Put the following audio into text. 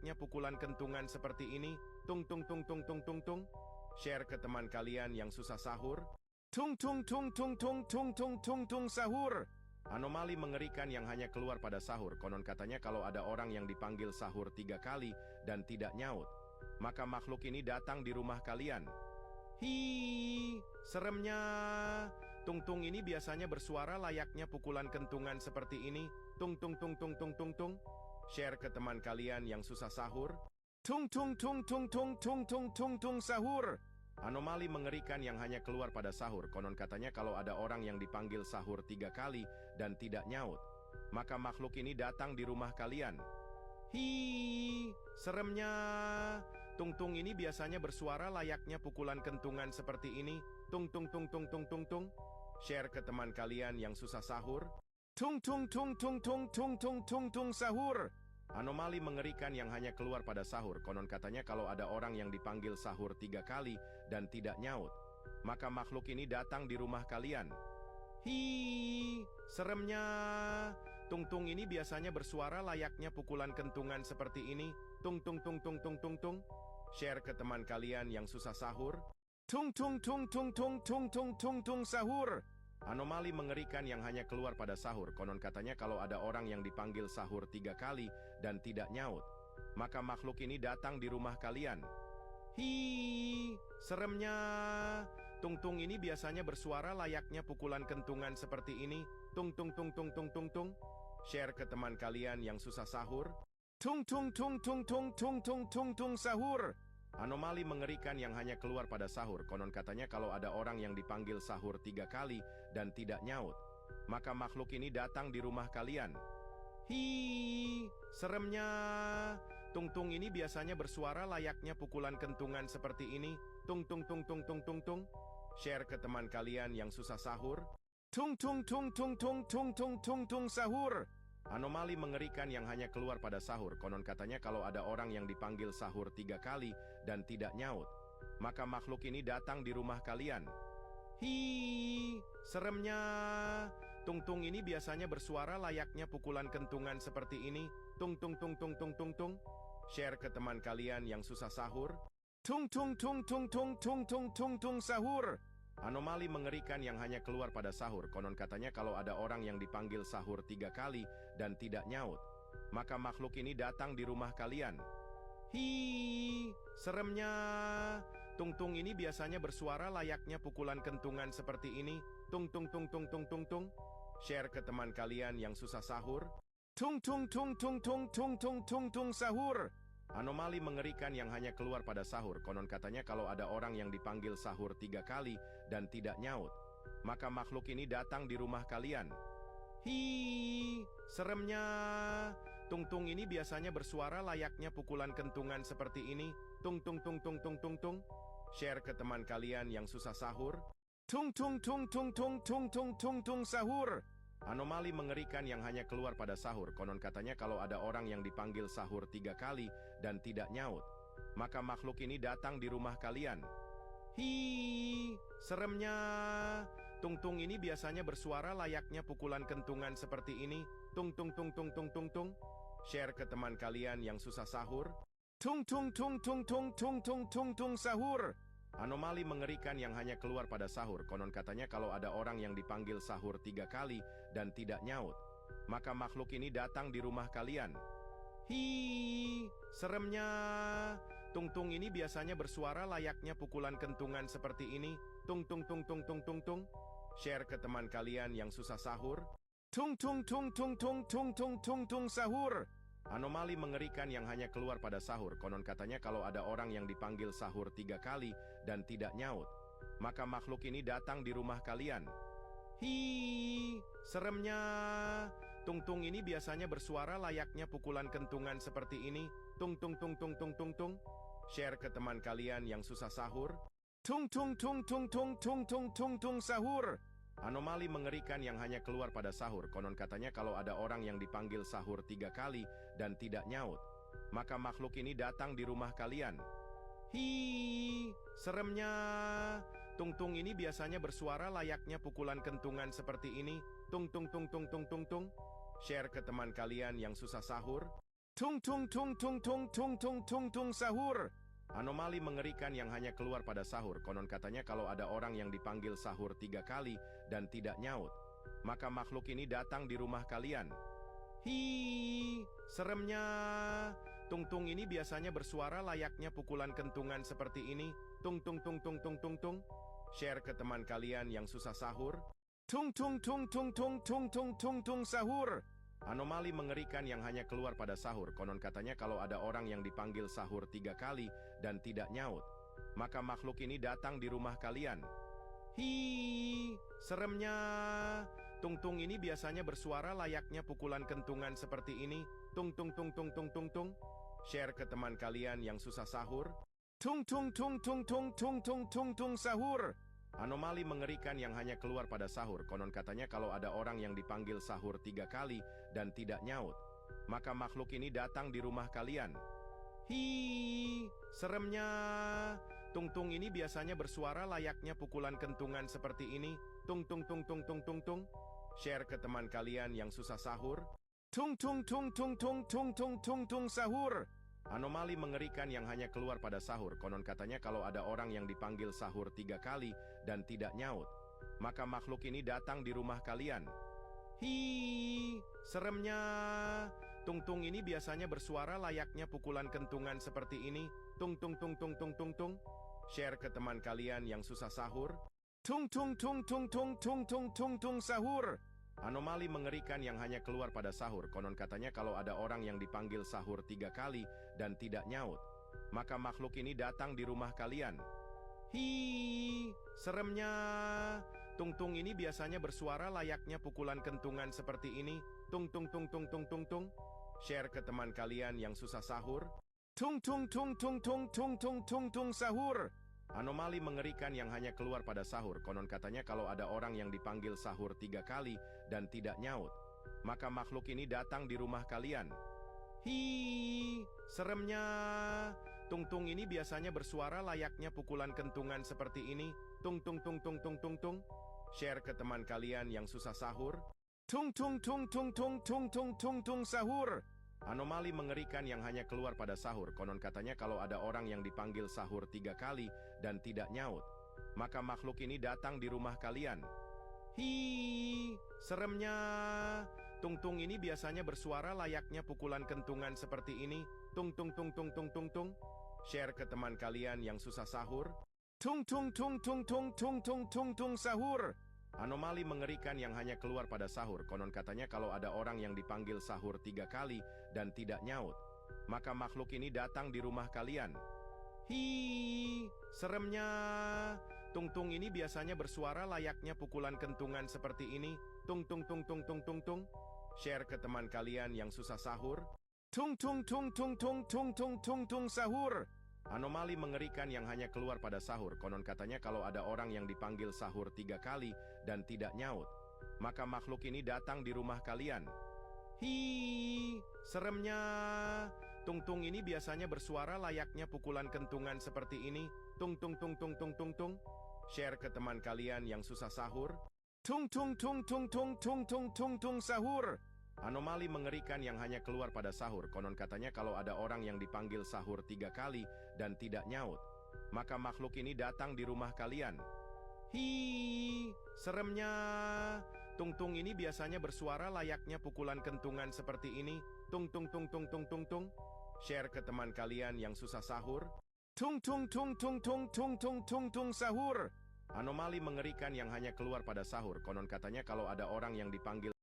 layaknya pukulan kentungan seperti ini. Tung tung tung tung tung tung tung. Share ke teman kalian yang susah sahur. Tung tung tung tung tung tung tung tung tung sahur. Anomali mengerikan yang hanya keluar pada sahur. Konon katanya kalau ada orang yang dipanggil sahur 3 kali dan tidak nyaut, maka makhluk ini datang di rumah kalian. Hi, seremnya. Tung-tung ini biasanya bersuara layaknya pukulan kentungan seperti ini. Tung tung tung tung tung tung tung. Share ke teman kalian yang susah sahur. Tung tung tung tung tung tung tung tung tung sahur. Anomali mengerikan yang hanya keluar pada sahur. Konon katanya kalau ada orang yang dipanggil sahur 3 kali dan tidak nyaut, maka makhluk ini datang di rumah kalian. Hi, seremnya. Tung-tung ini biasanya bersuara layaknya pukulan kentungan seperti ini. Tung tung tung tung tung tung tung. Share ke teman kalian yang susah sahur. Tung tung tung tung tung tung tung tung tung sahur. Anomali mengerikan yang hanya keluar pada sahur. Konon katanya kalau ada orang yang dipanggil sahur 3 kali dan tidak nyaut, maka makhluk ini datang di rumah kalian. Hi, seremnya. Tung-tung ini biasanya bersuara layaknya pukulan kentungan seperti ini. Tung tung tung tung tung tung tung. Share ke teman kalian yang susah sahur. Tung tung tung tung tung tung tung tung tung sahur. Anomali mengerikan yang hanya keluar pada sahur. Konon katanya kalau ada orang yang dipanggil sahur 3 kali dan tidak nyaut, maka makhluk ini datang di rumah kalian. Hi, seremnya. Tung-tung ini biasanya bersuara layaknya pukulan kentungan seperti ini. Tung tung tung tung tung tung tung. Share ke teman kalian yang susah sahur. Tung tung tung tung tung tung tung tung tung sahur. Anomali mengerikan yang hanya keluar pada sahur. Konon katanya kalau ada orang yang dipanggil sahur 3 kali dan tidak nyaut, maka makhluk ini datang di rumah kalian. Hi, seremnya. Tung-tung ini biasanya bersuara layaknya pukulan kentungan seperti ini. Tung tung tung tung tung tung tung. Share ke teman kalian yang susah sahur. Tung tung tung tung tung tung tung tung tung sahur. Anomali mengerikan yang hanya keluar pada sahur. Konon katanya kalau ada orang yang dipanggil sahur 3 kali dan tidak nyaut, maka makhluk ini datang di rumah kalian. Hi, seremnya. Tung-tung ini biasanya bersuara layaknya pukulan kentungan seperti ini. Tung tung tung tung tung tung tung. Share ke teman kalian yang susah sahur. Tung tung tung tung tung tung tung tung tung sahur. Anomali mengerikan yang hanya keluar pada sahur. Konon katanya kalau ada orang yang dipanggil sahur 3 kali dan tidak nyaut, maka makhluk ini datang di rumah kalian. Hi, seremnya. Tung-tung ini biasanya bersuara layaknya pukulan kentungan seperti ini. Tung tung tung tung tung tung tung. Share ke teman kalian yang susah sahur. Tung tung tung tung tung tung tung tung tung sahur. Anomali mengerikan yang hanya keluar pada sahur. Konon katanya kalau ada orang yang dipanggil sahur 3 kali dan tidak nyaut, maka makhluk ini datang di rumah kalian. Hi, seremnya. Tung-tung ini biasanya bersuara layaknya pukulan kentungan seperti ini. Tung tung tung tung tung tung tung. Share ke teman kalian yang susah sahur. Tung tung tung tung tung tung tung tung tung sahur. Anomali mengerikan yang hanya keluar pada sahur. Konon katanya kalau ada orang yang dipanggil sahur 3 kali dan tidak nyaut, maka makhluk ini datang di rumah kalian. Hi, seremnya. Tung-tung ini biasanya bersuara layaknya pukulan kentungan seperti ini. Tung tung tung tung tung tung tung. Share ke teman kalian yang susah sahur. Tung tung tung tung tung tung tung tung tung sahur. Anomali mengerikan yang hanya keluar pada sahur. Konon katanya kalau ada orang yang dipanggil sahur 3 kali dan tidak nyaut, maka makhluk ini datang di rumah kalian. Hi, seremnya. Tung-tung ini biasanya bersuara layaknya pukulan kentungan seperti ini. Tung tung tung tung tung tung tung. Share ke teman kalian yang susah sahur. Tung tung tung tung tung tung tung tung tung sahur. Anomali mengerikan yang hanya keluar pada sahur. Konon katanya kalau ada orang yang dipanggil sahur 3 kali dan tidak nyaut, maka makhluk ini datang di rumah kalian. Hi, seremnya. Tung-tung ini biasanya bersuara layaknya pukulan kentungan seperti ini. Tung tung tung tung tung tung tung. Share ke teman kalian yang susah sahur. Tung tung tung tung tung tung tung tung tung sahur. Anomali mengerikan yang hanya keluar pada sahur. Konon katanya kalau ada orang yang dipanggil sahur 3 kali dan tidak nyaut, maka makhluk ini datang di rumah kalian. Hi, seremnya. Tung-tung ini biasanya bersuara layaknya pukulan kentungan seperti ini. Tung tung tung tung tung tung tung. Share ke teman kalian yang susah sahur. Tung tung tung tung tung tung tung tung tung sahur. Anomali mengerikan yang hanya keluar pada sahur. Konon katanya kalau ada orang yang dipanggil sahur 3 kali dan tidak nyaut, maka makhluk ini datang di rumah kalian. Hi, seremnya. Tung-tung ini biasanya bersuara layaknya pukulan kentungan seperti ini. Tung tung tung tung tung tung tung. Share ke teman kalian yang susah sahur. Tung tung tung tung tung tung tung tung tung sahur. Anomali mengerikan yang hanya keluar pada sahur. Konon katanya kalau ada orang yang dipanggil sahur 3 kali dan tidak nyaut, maka makhluk ini datang di rumah kalian. Hi, seremnya. Tung-tung ini biasanya bersuara layaknya pukulan kentungan seperti ini. Tung tung tung tung tung tung tung. Share ke teman kalian yang susah sahur. Tung tung tung tung tung tung tung tung tung sahur. Anomali mengerikan yang hanya keluar pada sahur. Konon katanya kalau ada orang yang dipanggil sahur 3 kali dan tidak nyaut, maka makhluk ini datang di rumah kalian. Hi, seremnya. Tung-tung ini biasanya bersuara layaknya pukulan kentungan seperti ini. Tung tung tung tung tung tung tung. Share ke teman kalian yang susah sahur. Tung tung tung tung tung tung tung tung tung sahur. Anomali mengerikan yang hanya keluar pada sahur. Konon katanya kalau ada orang yang dipanggil sahur 3 kali dan tidak nyaut, maka makhluk ini datang di rumah kalian. Hi, seremnya. Tung-tung ini biasanya bersuara layaknya pukulan kentungan seperti ini. Tung tung tung tung tung tung tung. Share ke teman kalian yang susah sahur. Tung tung tung tung tung tung tung tung tung sahur. Anomali mengerikan yang hanya keluar pada sahur. Konon katanya kalau ada orang yang dipanggil sahur 3 kali dan tidak nyaut, maka makhluk ini datang di rumah kalian. Hi, seremnya. Tung-tung ini biasanya bersuara layaknya pukulan kentungan seperti ini. Tung tung tung tung tung tung tung. Share ke teman kalian yang susah sahur. Tung tung tung tung tung tung tung tung tung sahur. Anomali mengerikan yang hanya keluar pada sahur. Konon katanya kalau ada orang yang dipanggil sahur 3 kali dan tidak nyaut, maka makhluk ini datang di rumah kalian. Hi, seremnya. Tung-tung ini biasanya bersuara layaknya pukulan kentungan seperti ini. Tung tung tung tung tung tung tung. Share ke teman kalian yang susah sahur. Tung tung tung tung tung tung tung tung tung sahur. Anomali mengerikan yang hanya keluar pada sahur. Konon katanya kalau ada orang yang dipanggil sahur 3 kali dan tidak nyaut, maka makhluk ini datang di rumah kalian. Hi, seremnya. Tung-tung ini biasanya bersuara layaknya pukulan kentungan seperti ini. Tung tung tung tung tung tung tung. Share ke teman kalian yang susah sahur. Tung tung tung tung tung tung tung tung tung sahur. Anomali mengerikan yang hanya keluar pada sahur. Konon katanya kalau ada orang yang dipanggil sahur 3 kali dan tidak nyaut, maka makhluk ini datang di rumah kalian. Hi, seremnya. Tung-tung ini biasanya bersuara layaknya pukulan kentungan seperti ini. Tung tung tung tung tung tung tung. Share ke teman kalian yang susah sahur. Tung tung tung tung tung tung tung tung tung sahur. Anomali mengerikan yang hanya keluar pada sahur. Konon katanya kalau ada orang yang dipanggil sahur 3 kali dan tidak nyaut, maka makhluk ini datang di rumah kalian. Hi, seremnya. Tung-tung ini biasanya bersuara layaknya pukulan kentungan seperti ini. Tung tung tung tung tung tung tung. Share ke teman kalian yang susah sahur. Tung tung tung tung tung tung tung tung tung sahur. Anomali mengerikan yang hanya keluar pada sahur. Konon katanya kalau ada orang yang dipanggil sahur 3 kali dan tidak nyaut, maka makhluk ini datang di rumah kalian. Hi, seremnya. Tung-tung ini biasanya bersuara layaknya pukulan kentungan seperti ini. Tung tung tung tung tung tung tung. Share ke teman kalian yang susah sahur. Tung tung tung tung tung tung tung tung tung sahur. Anomali mengerikan yang hanya keluar pada sahur. Konon katanya kalau ada orang yang dipanggil